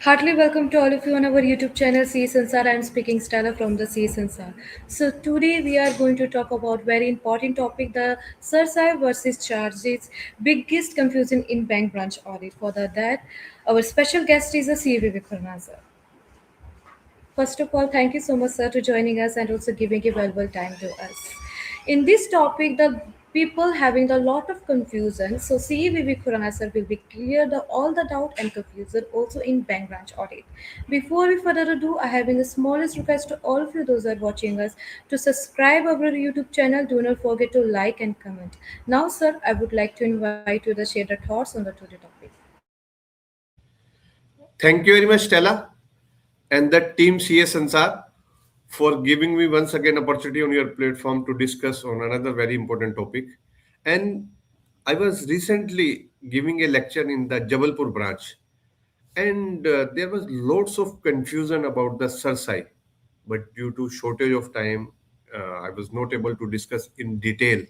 Heartily welcome to all of you on our YouTube channel C Sansar. I am speaking Stella from the C Sansar. So today we are going to talk about very important topic, the Sarsai versus charges, biggest confusion in bank branch audit. For that, our special guest is a CV Vikrana sir. First of all, thank you so much, sir, to joining us and also giving a valuable time to us. In this topic, the people having a lot of confusion. So, CEVV Khurana sir will be clear all the doubt and confusion also in bank branch audit. Before we further ado, I having the smallest request to all of you those who are watching us to subscribe our YouTube channel. Do not forget to like and comment. Now, sir, I would like to invite you to share the thoughts on the today topic. Thank you very much, Stella, and the team CS Ansar for giving me once again opportunity on your platform to discuss on another very important topic. And I was recently giving a lecture in the Jabalpur branch, and there was lots of confusion about the Sarsai, but due to shortage of time, I was not able to discuss in detail.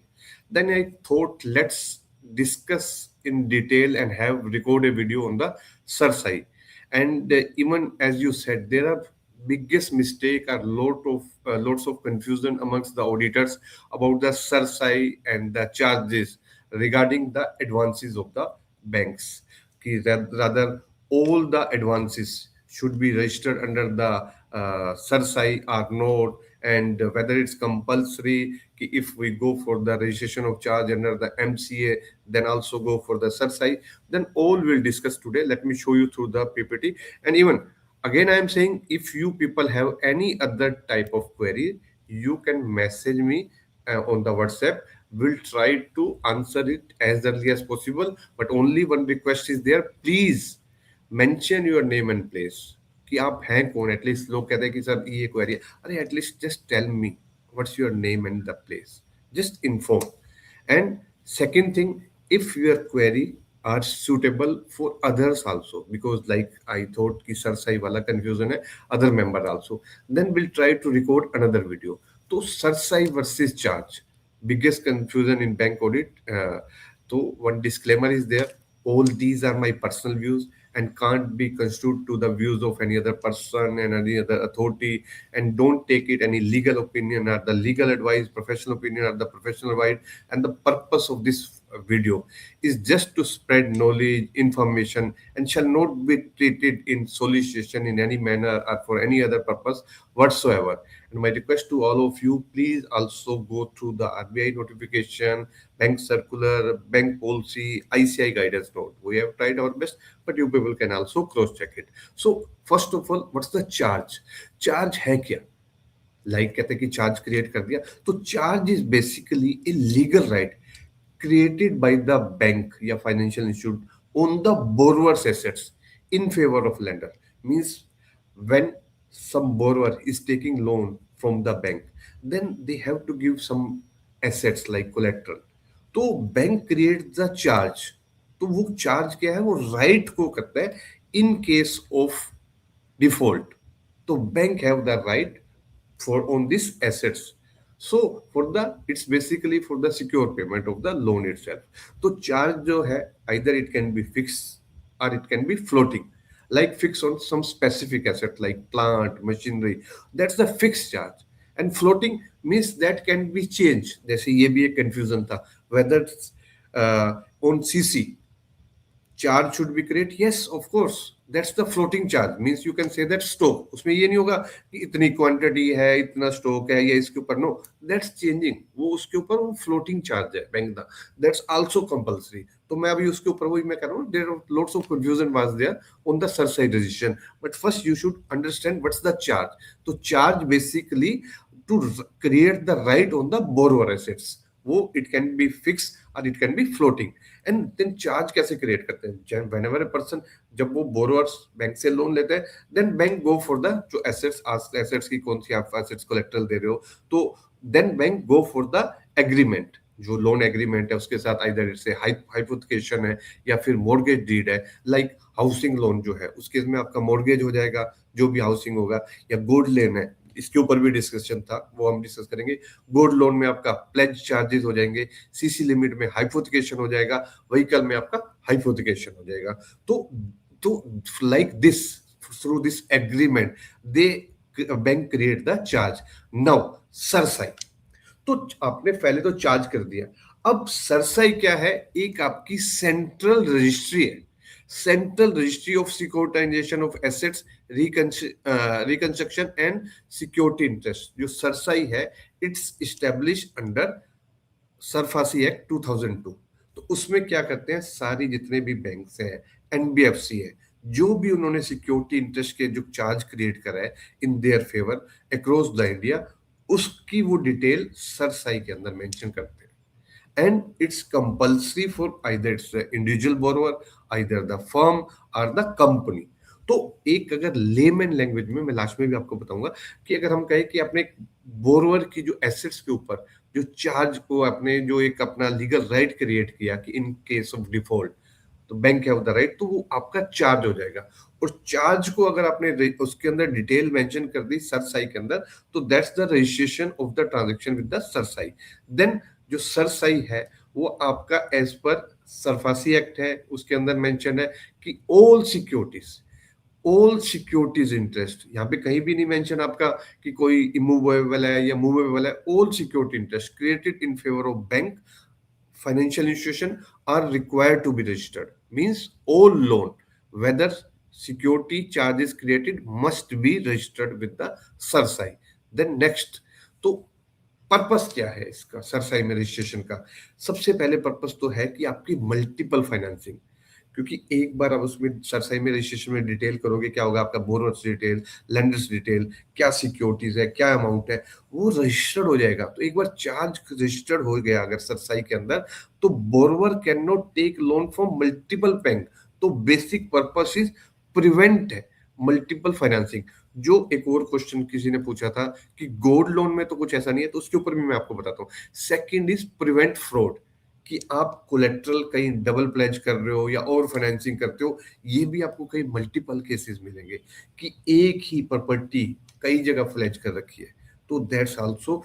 Then I thought, let's discuss in detail and have record a video on the Sarsai. And even as you said, there are biggest mistake are lots of confusion amongst the auditors about the Sarsai and the charges regarding the advances of the banks. Rather, all the advances should be registered under the Sarsai or not, and whether it's compulsory. If we go for the registration of charge under the MCA, then also go for the Sarsai. Then all we'll discuss today. Let me show you through the PPT. And even again, I am saying if you people have any other type of query, you can message me on the WhatsApp. We'll try to answer it as early as possible. But only one request is there. Please mention your name and place कि आप हैं कौन. At least लोग कहते हैं कि sir ये query है. अरे at least just tell me what's your name and the place. Just inform. And second thing, if your query are suitable for others also, because like I thought ki sir sai wala confusion hai other member also, then we'll try to record another video. So sir sai versus charge, biggest confusion in bank audit. So one disclaimer is there: all these are my personal views and can't be construed to the views of any other person and any other authority, and don't take it any legal opinion or the legal advice, professional opinion or the professional advice. And the purpose of this video is just to spread knowledge, information, and shall not be treated in solicitation in any manner or for any other purpose whatsoever. And my request to all of you, please also go through the RBI notification, bank circular, bank policy, ICI guidance note. We have tried our best, but you people can also cross check it. So first of all, what's the charge? Charge है क्या? Like कहते हैं कि charge create कर दिया. तो charge is basically A legal right created by the bank या financial institute on the borrower's assets in favor of lender. Means when some borrower is taking loan from the bank, then they have to give some assets like collateral. तो bank create the charge. तो वो charge क्या है? वो right को करता है in case of default. तो bank have the right for on these assets. So for the, it's basically for the secure payment of the loan itself. So charge जो है, either it can be fixed or it can be floating. Like fixed on some specific asset like plant, machinery, that's the fixed charge. And floating means that can be changed. जैसे ये भी एक confusion था whether it's on CC charge should be created. Yes, of course, that's the floating charge. Means you can say that stock. उसमें ये नहीं होगा कि इतनी क्वांटिटी है, इतना स्टॉक है या इसके ऊपर. No, that's changing. वो उसके ऊपर वो फ्लोटिंग चार्ज है बैंक का. That's also compulsory. तो मैं अभी उसके ऊपर वही मैं कर रहा हूँ. There are lots of confusion was there on the CERSAI registration. But first you should understand what's the charge. तो charge basically to create the right on the borrower assets. वो it can be fix or it can be floating. And then charge कैसे create करते हैं? Whenever a person, जब वो borrowers bank से loan लेते हैं, then bank go for the जो एसेट्स, एसेट्स की कौन सी आप एसेट्स कोलेक्ट्रल दे रहे हो, तो then bank go for the agreement. जो लोन एग्रीमेंट है उसके साथ आइदर इसे हाइपोथिकेशन है या फिर मॉर्गेज डीड है. लाइक हाउसिंग लोन जो है उसके में आपका मॉर्गेज हो जाएगा जो भी हाउसिंग होगा, या गोल्ड लोन है, इसके ऊपर भी डिस्कशन था, वो हम डिस्कस करेंगे. गोल्ड लोन में आपका प्लेज चार्जेस हो जाएंगे, सीसी लिमिट में हाइपोथिकेशन हो जाएगा, व्हीकल में आपका हाइपोथिकेशन हो जाएगा. तो like this through this agreement, they bank create the charge. Now, cerci, तो आपने पहले तो चार्ज कर दिया। अब सरसाई क्या है? एक आपकी सेंट्रल रजिस्ट्री है, central registry of securitisation of assets, reconstruction and security interest. जो सरसाई है, it's establish under SARFAESI act 2002। तो उसमें क्या करते हैं, सारी जितने भी बैंक्स हैं, एनबीएफसी है, जो भी उन्होंने सिक्योरिटी इंटरेस्ट के जो चार्ज क्रिएट करा है in their favour across the India, उसकी वो डिटेल सरसाई के अंदर मेंशन करते हैं। And it's compulsory for either it's individual borrower, either the firm और द कंपनी। तो एक अगर लेमैन लैंग्वेज में, मैं लास्ट में भी आपको बताऊंगा कि अगर हम कहें कि अपने बोरोवर की जो एसेट्स के ऊपर जो चार्ज को आपने जो एक अपना लीगल राइट क्रिएट किया कि इन केस ऑफ डिफॉल्ट तो बैंक हैव द राइट, तो वो आपका चार्ज हो जाएगा। और चार्ज को अगर आपने उसके अंदर डिटेल मेंशन कर दी सरसाई के अंदर, तो that's the registration of the transaction with the CERSAI. Then जो सरसाई है वो आपका एज पर सरफासी एक्ट है, उसके अंदर मेंशन है कि ऑल सिक्योरिटीज इंटरेस्ट, यहाँ पे कहीं भी नहीं मेंशन आपका कि कोई इमूवेबल है या मूवेबल है। All security interest created in favour of bank, financial institution are required to be registered. Means all loan, whether security charge is created, must be registered with the SARSAI. Then next, तो purpose क्या है इसका cerci में registration का? सबसे पहले purpose तो है कि आपकी मल्टीपल फाइनेंसिंग, क्योंकि एक बार आप उसमें सरसाई में रजिस्ट्रेशन में डिटेल करोगे, क्या होगा, आपका बोरोवर्स डिटेल, लेंडर्स डिटेल, क्या सिक्योरिटीज है, क्या अमाउंट है, वो रजिस्टर्ड हो जाएगा। तो एक बार चार्ज रजिस्टर्ड हो गया अगर सरसाई के अंदर, तो borrower can not take loan from multiple bank. तो बेसिक पर्पस इज प्रिवेंट है मल्टीपल फाइनेंसिंग। जो एक और क्वेश्चन किसी ने पूछा था कि गोल्ड लोन में तो कुछ ऐसा नहीं है, तो उसके ऊपर भी मैं आपको बताता हूँ। सेकंड इज प्रिवेंट फ्रॉड, कि आप कोलेट्रल कहीं डबल प्लेज कर रहे हो या और फाइनेंसिंग करते हो, ये भी आपको कई मल्टीपल केसेस मिलेंगे कि एक ही प्रॉपर्टी कई जगह फ्लेज कर रखी है। तो that's also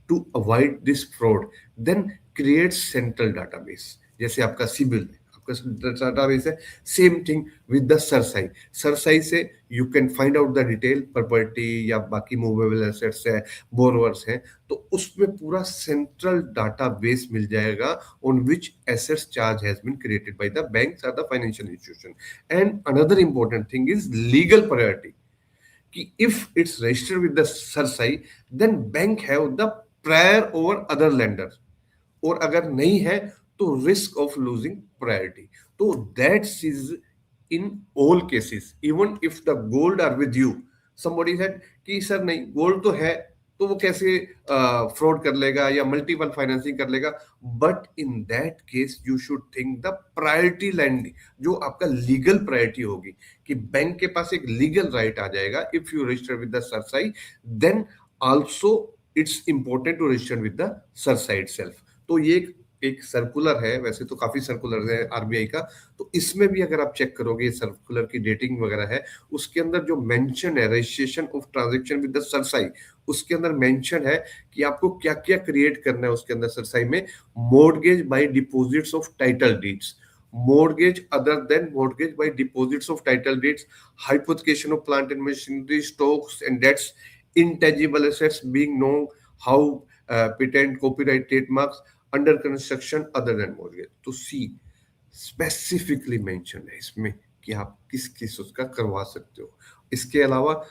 to avoid this fraud. Then create central database, जैसे आपका सिबिल है, आपका डाटाबेस है, same thing with the CERSAI. CERSAI से you can find out the detail property या बाकी मूवेबल एसेट्स है, बोरोवर्स हैं, तो उसमें पूरा सेंट्रल डाटाबेस मिल जाएगा on which assets charge has been created by the banks और the financial institution. And another important thing is legal priority, कि if it's registered with the SARSAI, then bank have the prior over other lenders, और अगर नहीं है तो risk of losing priority. तो that's is in all cases, even if the gold are with you, somebody said कि sir नहीं gold तो है, तो वो कैसे फ्रॉड कर लेगा या मल्टीपल फाइनेंसिंग कर लेगा। But in that case you should think the priority land, जो आपका लीगल प्रायोरिटी होगी, कि बैंक के पास एक लीगल राइट आ जाएगा if you register with the CERSAI. Then also it's important to register with the CERSAI itself. तो ये एक सर्कुलर है, वैसे तो काफी सर्कुलर है आरबीआई का, तो इसमें भी अगर आप चेक करोगे ये सर्कुलर की डेटिंग वगैरह है, उसके अंदर जो मेंशन है registration of transaction with the cerci, उसके अंदर मेंशन है कि आपको क्या क्या क्रिएट करना है उसके अंदर सरसाई में। Mortgage bye deposits of title deeds, mortgage other than mortgage by deposits of title deeds, hypothecation of plant and machinery, stocks and debts, intangible assets being known how patent, copyright, trademarks, under construction other than mortgage। तो सी specifically mention है इसमें कि आप किस किस उसका करवा सकते हो। इसके अलावा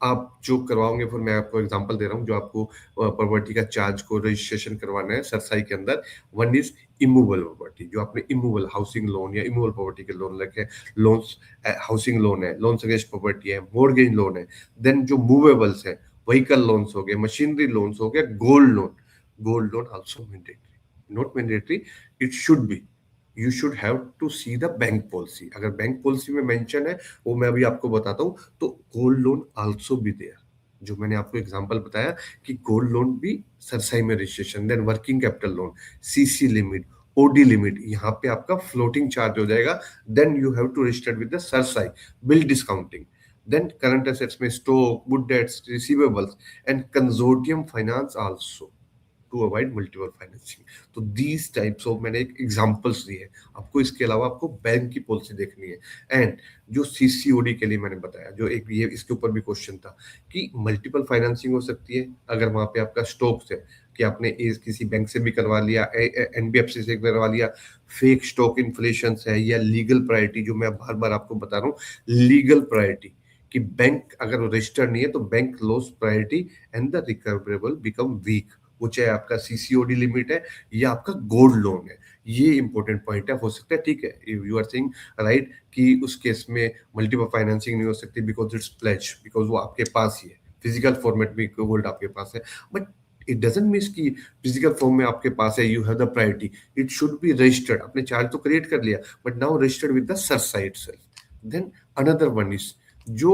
आप जो करवाओगे, फिर मैं आपको एग्जांपल दे रहा हूँ, जो आपको प्रॉपर्टी का चार्ज को रजिस्ट्रेशन करवाना है सरसाई के अंदर। वन इज इमूवेबल प्रॉपर्टी, जो आपने इमूवेबल हाउसिंग लोन या इमूवेबल प्रॉपर्टी के लोन रखे, लोन्स हाउसिंग लोन है, लोन्स अगेंस्ट प्रॉपर्टी है, मॉर्गेज लोन है। देन जो मूवेबल्स है, व्हीकल लोन्स हो गए, मशीनरी लोन्स हो गए, gold loan. Gold loan also mandatory, not mandatory, it should be, you should have to see the bank policy. अगर बैंक पॉलिसी में मेंशन है, वो मैं अभी आपको बताता हूँ, तो gold loan also be there, जो मैंने आपको एग्जांपल बताया कि गोल्ड लोन भी सरसाई में registration. Then working capital loan, CC limit, OD limit, यहाँ पे आपका फ्लोटिंग चार्ज हो जाएगा। Then you have to register with the CERSAI. Bill discounting, then current assets में stock, good debts, receivables and consortium finance also. To avoid multiple financing. तो these types of मैंने एक examples दिए। आपको इसके अलावा आपको बैंक की पॉलिसी देखनी है। एंड जो सीसीओडी के लिए मैंने बताया, जो एक ये इसके ऊपर भी क्वेश्चन था कि मल्टीपल फाइनेंसिंग हो सकती है अगर वहां पे आपका स्टॉक्स है कि आपने किसी बैंक से भी करवा लिया, एनबीएफसी से करवा लिया, फेक स्टॉक इन्फ्लेशन है, या लीगल प्रायोरिटी, जो मैं बार बार आपको बता रहा हूँ, लीगल प्रायोरिटी कि बैंक अगर रजिस्टर्ड नहीं है तो bank loss priority and the recoverable become weak. वो चाहे आपका सीसीओडी लिमिट है या आपका गोल्ड लोन है, ये इंपॉर्टेंट पॉइंट है। हो सकता है, ठीक है, यू आर सेइंग राइट कि उस केस में मल्टीपल फाइनेंसिंग नहीं हो सकती बिकॉज इट्स प्लेज, बिकॉज वो आपके पास ही है, फिजिकल फॉर्मेट में गोल्ड आपके पास है। बट इट डजंट मीन कि फिजिकल फॉर्म में आपके पास है you have the priority. It should be registered. आपने चार्ज तो क्रिएट कर लिया but now registered with the CERSAI itself. Then another one is जो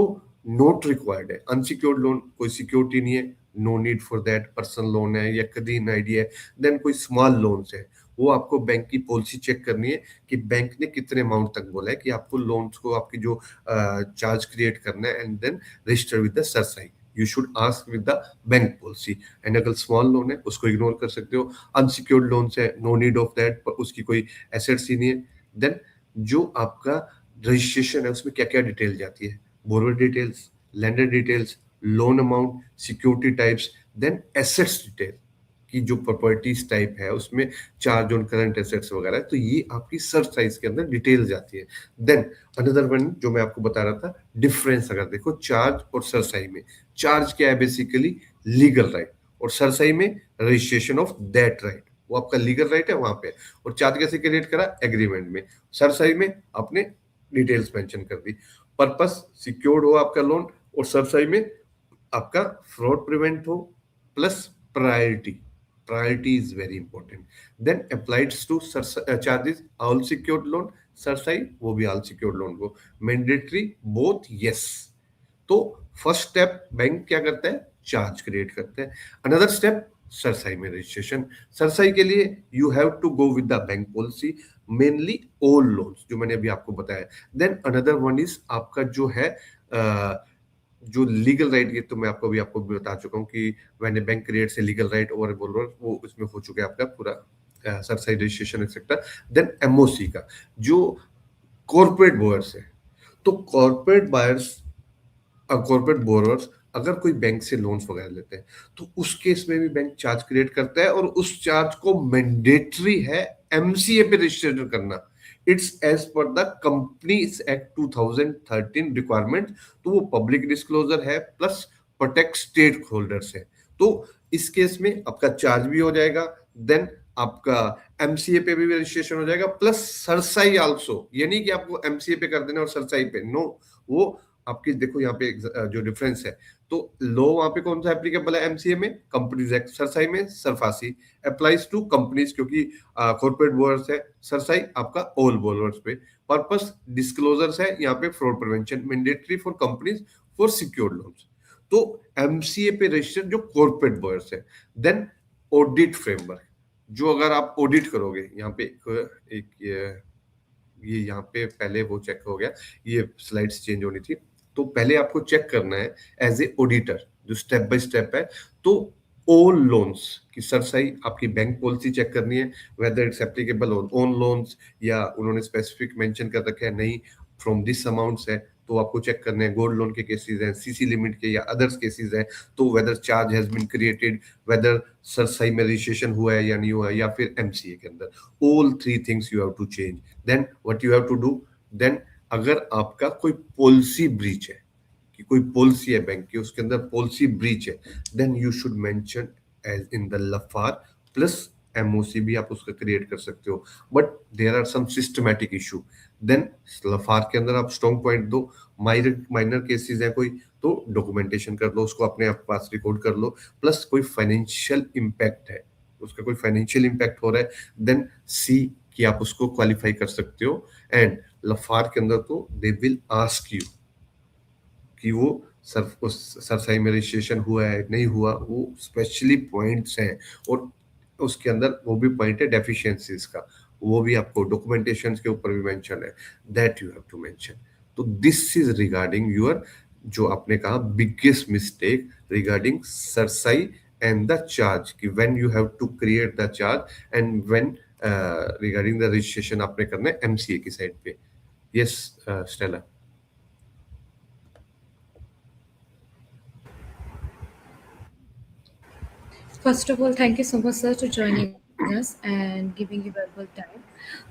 नोट रिक्वायर्ड है, अनसिक्योर्ड लोन, कोई सिक्योरिटी नहीं है, no need for that, personal loan है या कदीन आइडिया है। देन कोई स्मॉल लोन्स है, वो आपको बैंक की पॉलिसी चेक करनी है कि बैंक ने कितने अमाउंट तक बोला है कि आपको लोन्स को आपकी जो चार्ज क्रिएट करना है, and then register with the CERSAI. You should ask with the bank policy. And अगर स्मॉल लोन है उसको इग्नोर कर सकते हो। अनसिक्योर्ड लोन है, नो नीड ऑफ दैट, उसकी कोई एसेट्स ही नहीं है। देन जो आपका रजिस्ट्रेशन है उसमें क्या क्या डिटेल जाती है, borrower details, lender details, loan amount, security types, then assets detail की जो प्रॉपर्टीज टाइप है उसमें चार्ज ऑन करंट एसेट्स वगैरह है, तो ये आपकी सर्च साइज के अंदर डिटेल जाती है। देन अनदर वन जो मैं आपको बता रहा था, डिफरेंस अगर देखो चार्ज और सरसाई में, चार्ज क्या है बेसिकली लीगल राइट, और सरसाई में रजिस्ट्रेशन ऑफ दैट राइट, वो आपका लीगल राइट है वहां पे। और चार्ज कैसे क्रिएट करा, एग्रीमेंट में। सरसाई में आपने डिटेल्स मेंशन कर दी, पर्पस सिक्योर्ड हो आपका लोन, और सरसाई में आपका फ्रॉड प्रिवेंट हो, plus priority, priority is very important. Then applies to charges all secured loan, CERSAI वो भी ऑल सिक्योर्ड लोन को मैंडेटरी बोथ, यस। तो फर्स्ट स्टेप बैंक क्या करता है, चार्ज क्रिएट करता है। अनदर स्टेप सरसाई में रजिस्ट्रेशन। सरसाई के लिए you have to go with the bank policy, mainly old loans जो मैंने अभी आपको बताया। देन अनदर वन इज आपका जो है जो लीगल राइट, ये तो मैं आपको भी बता चुका हूँ कि when a bank creates a legal right over a borrower, वो इसमें हो चुका है आपका पूरा CERSAI registration etcetera. Then MOC का जो कॉर्पोरेट बोयर्स है, तो कॉर्पोरेट बायर्स, कॉर्पोरेट बोरोअर्स अगर कोई बैंक से लोन्स वगैरह लेते हैं तो उस केस में भी बैंक चार्ज क्रिएट करता है, और उस चार्ज को मैंडेटरी है एमसीए पे रजिस्टर करना। It's as per the companies act 2013 requirement. तो वो पब्लिक डिस्क्लोजर है प्लस प्रोटेक्ट स्टेक होल्डर्स है। तो इस केस में आपका चार्ज भी हो जाएगा, देन आपका एमसीए पे भी रजिस्ट्रेशन हो जाएगा, प्लस सरसाई आल्सो। ये नहीं कि आपको एमसीए पे कर देना और सरसाई पे, नो। वो आपकी देखो यहाँ पे जो डिफरेंस है, तो लो वहां पे कौन सा एप्लीकेबल है एमसीए में, कंपनीज एक्ट। सरसाई में सरफासी अप्लाइज टू कंपनीज क्योंकि कॉर्पोरेट बोलर्स है। सरसाई आपका ऑल बोलर्स पे। पर्पस डिस्क्लोजर्स है यहाँ पे, fraud prevention, mandatory for companies for secured loans. तो एमसीए पे रजिस्टर्ड जो कॉर्पोरेट बोलर्स है। देन ऑडिट फ्रेमवर्क, जो अगर आप ऑडिट करोगे, यहाँ पे एक ये यहाँ पे पहले वो चेक हो गया, ये स्लाइड्स चेंज होनी थी। तो पहले आपको चेक करना है एज ए ऑडिटर, जो स्टेप बाय स्टेप है। तो ऑल लोन्स की सरसाई, आपकी बैंक पॉलिसी चेक करनी है, whether it's applicable on own loans, या उन्होंने स्पेसिफिक मेंशन कर रखा है नहीं फ्रॉम दिस अमाउंट्स है, तो आपको चेक करना है। गोल्ड लोन के केसेस हैं, सीसी लिमिट के या अदर्स केसेस हैं, तो whether charge has been created, whether CERSAI में रजिस्ट्रेशन हुआ है या नहीं हुआ है, या फिर एमसीए के अंदर। All three things you have to change. Then what you have to do, then अगर आपका कोई पॉलिसी ब्रीच है, कि कोई पॉलिसी है बैंक की, उसके अंदर पॉलिसी ब्रीच है, then you should mention as in the LFAR, plus MOC भी आप उसका क्रिएट कर सकते हो। But there are some systematic issue. Then LFAR के अंदर आप स्ट्रॉन्ग पॉइंट दो, माइनर माइनर केसेस है कोई, तो डॉक्यूमेंटेशन कर लो, उसको अपने आप पास रिकॉर्ड कर लो। प्लस कोई फाइनेंशियल इम्पैक्ट है, उसका कोई फाइनेंशियल इम्पैक्ट हो रहा है, देन सी कि आप उसको क्वालिफाई कर सकते हो। एंड लफार के अंदर तो दे विल आस्क यू कि वो सरसाई में रजिस्ट्रेशन हुआ है नहीं हुआ, वो स्पेशली पॉइंट्स हैं। और उसके अंदर वो भी पॉइंट है डेफिशिएंसीज का, वो भी आपको डॉक्यूमेंटेशन के ऊपर भी मेंशन है, that you have to mention. तो दिस इज रिगार्डिंग योर, जो आपने कहा biggest mistake regarding CERSAI and the charge कि when you have to create the charge and when regarding the registration आपने करना है MCA की साइड पे. Yes, Stella. First of all, thank you so much, sir, to joining us and giving you valuable time.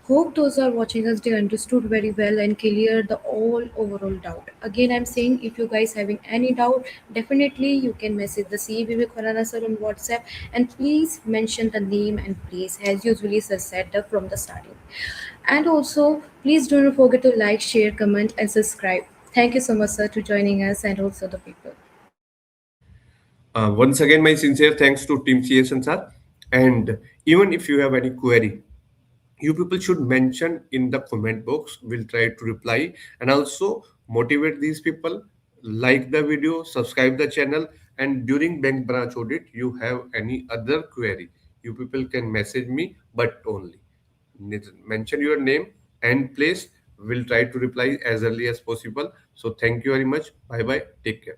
Hope those are watching us they understood very well and cleared the all overall doubt. Again, I'm saying if you guys having any doubt, definitely you can message the CBB Khurana sir on WhatsApp and please mention the name and place as usually sir said from the starting. And also, please don't forget to like, share, comment, and subscribe. Thank you so much, sir, to joining us and also the people. Once again, my sincere thanks to Team CS Ansar. And even if you have any query, you people should mention in the comment box. We'll try to reply and also motivate these people. Like the video, subscribe the channel, and during bank branch audit, you have any other query, you people can message me, but only mention your name and place. We'll try to reply as early as possible. So thank you very much. Bye bye. Take care.